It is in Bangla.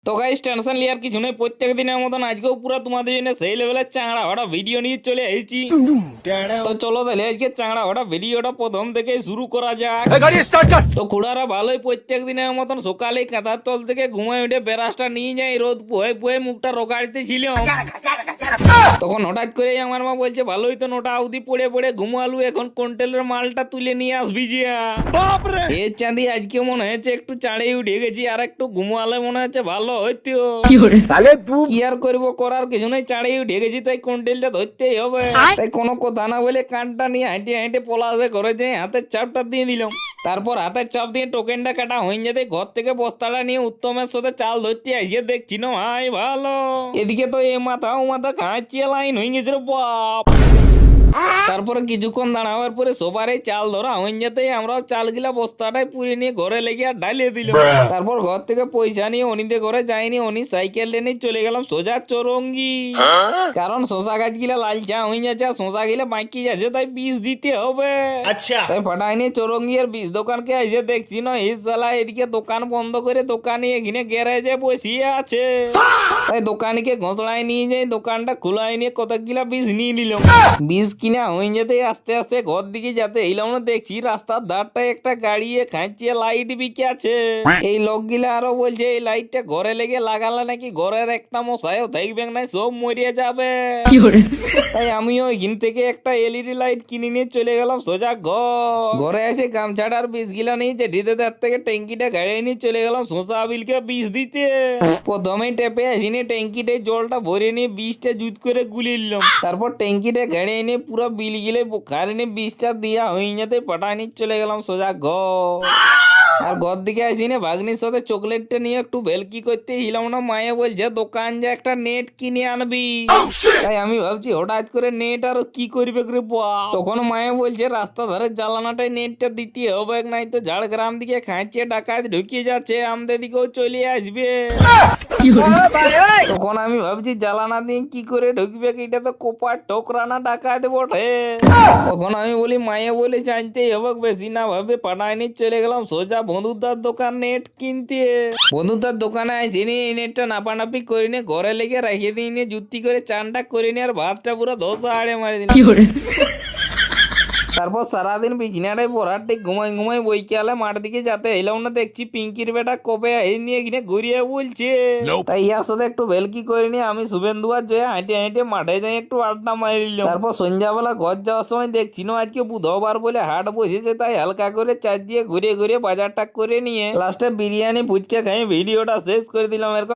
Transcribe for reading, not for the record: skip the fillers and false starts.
তো গাইস টেনশন লিয়ার কিছু নেই, প্রত্যেক দিনের মতন আজকেও পুরো তোমাদের জন্য সেই লেভেলের চাংড়া হঠাৎ ভিডিও নিয়ে চলে এসেছি। তো চলো তাহলে আজকে চাংড়া হঠাৎ ভিডিওটা প্রথম থেকে শুরু করা যাক। তো খুড়ারা ভালোই প্রত্যেক দিনের মতন সকালে কাঁথার তল থেকে ঘুমায় উঠে বেরাসটা নিয়ে যাই, রোদ পুয়ে পুয়ে মুখটা রোগাড়িতে ছিল। তখন হঠাৎ করে আমার মা বলছে ভালোই তো নোটা আউদি পড়ে পড়ে ঘুমালু, এখন কন্টেলের মালটা তুলে নিয়ে আসবি জিয়া। এর চাঁদি আজকে মনে হয়েছে একটু চাঁড়ে উঠে গেছি, আর একটু ঘুমালে মনে হচ্ছে ভালো হইতো। কি আর করবো, করার কিছু নেই, চাঁড়ে উঠে গেছি তাই কন্টেলটা ধরতেই হবে। তাই কোনো কথা না বলে কানটা নিয়ে হাঁটে হাঁটে পলাশে করে যে হাতের চাপটা দিয়ে দিলাম। তারপর হাতের চাপ দিয়ে টোকেনটা কাটা হয়ে যেতে ঘর থেকে বস্তাটা নিয়ে উত্তমের সাথে চাল ধরতে আসিয়ে দেখছি না ভাই ভালো। এদিকে তো এ মাথা ও মাথা খাঁচিয়ে লাইন হয়ে গেছে রে বাপ। তারপরে কিছুক্ষণ দাঁড়াবার পরে সবারই চাল ধরা হয়ে যেতে আমরাও চাল গিলা বস্তাটাই পুড়ে নিয়ে ঘরে লেগে আর ঢালিয়ে দিল। তারপর ঘর থেকে পয়সা নিয়ে অনিতে ঘরে যাইনি, অনি সাইকেল নিয়ে চলে গেলাম সোজা চরঙ্গি। কারণ শশা গাছ গিলা লালচা হয়ে যাচ্ছে আর শশা গিলা বাকি যাচ্ছে, তাই বীজ দিতে হবে। আচ্ছা তাই ফাটাই নিয়ে চরঙ্গি আর বীজ দোকানকে এসে দেখছি না এই শালা এদিকে দোকান বন্ধ করে দোকানি এখানে গ্যারেজে বসিয়ে আছে। তাই দোকানিকে ঘোষড়ায় নিয়ে যাই, দোকানটা খোলাই নিয়ে কতগুলা বীজ নিয়ে নিলাম। বীজ কিনা হয়ে যেতে আস্তে আস্তে ঘর দিকে যেতে এইলাম না, দেখছি রাস্তার ধারটায় একটা গাড়ি খাঁচিয়ে লাইট বিকে আছে। এই লোকগুলা আরো বলছে এই লাইটটা ঘরে লেগে লাগালে নাকি ঘরের একটা মশাইও থাকবে না, সব মরিয়ে যাবে। তাই আমিও ওইখান থেকে একটা এলইডি লাইট কিনে নিয়ে চলে গেলাম সোজা ঘরে এসে গামছাটার বীজ গিলা নিয়ে জেঠিতে তার থেকে ট্যাঙ্কিটা গাড়ি নিয়ে চলে গেলাম শশা বিলকে বীজ দিতে। প্রথমে টেপে আসিনি ট্যাঙ্কিটায় জলটা ভরে নিয়ে বীজটা জুত করে গুলিয়ে নিলাম। তারপর ট্যাঙ্কিটা গাড়ি এনে পুরো বিল গিলে বোখারে নিয়ে বীজটা দিয়া হয়ে যেতে পাঠায় নিয়ে চলে গেলাম সোজা আর ঘর দিকে আসি না ভাগ্নির সাথে চকলেটটা নিয়ে একটু ভেলকি করতে হিলাম না, মায়ে বলছে দোকান যে একটা নেট কিনে আনবি। তাই আমি ভাবছি হঠাৎ করে নেট আর কি করবে রে বাপ। তখন মায়ে বলছে রাস্তা ধারে জ্বালানাটাই নেটটা দিতে হবে, নাই তো ঝাড়গ্রাম দিকে খাঁচিয়ে ডাকাত ঢুকিয়ে যাচ্ছে, আমাদের দিকেও চলে আসবে। তখন আমি ভাবছি জ্বালানা দিয়ে কি করে ঢুকবে, এটা তো কোপার ঠোকরানা ডাকাত বটে। তখন আমি বলি মায়ে বলে জানতেই হবে, বেশি না ভাবে পাঠায় নিয়ে চলে গেলাম সোজা বন্ধুদার দোকান নেট কিনতে। বন্ধুদার দোকানে আইসি নি এই নেটটা নাপানাপি করে নিয়ে ঘরে লেগে রেখে দিয়ে নিয়ে জুতি করে চানটা করে নিয়ে আর ভাতটা পুরো ধোসা আড়ে মারি দিন। তারপর সারাদিন বিছনাটাই পড়ার ঠিক ঘুমাই ঘুমাই বইকালে মাঠ দিকে যেতে এলাম না, দেখছি পিঙ্কির বেটা কবে এই নিয়ে কিনে ঘুরিয়ে বলছে। তাই ইয়ার সাথে একটু ভেলকি করে নিয়ে আমি শুভেন্দু আর জয়া হাঁটে হাঁটে মাঠে যাই একটু আড্ডা মারিলাম। তারপর সন্ধ্যাবেলা ঘর যাওয়ার সময় দেখছি না আজকে বুধবার বলে হাট বসেছে, তাই হালকা করে চার দিয়ে ঘুরে ঘুরে বাজারটা করে নিয়ে লাস্টে বিরিয়ানি ফুচকা খাই ভিডিওটা শেষ করে দিলাম। এরকম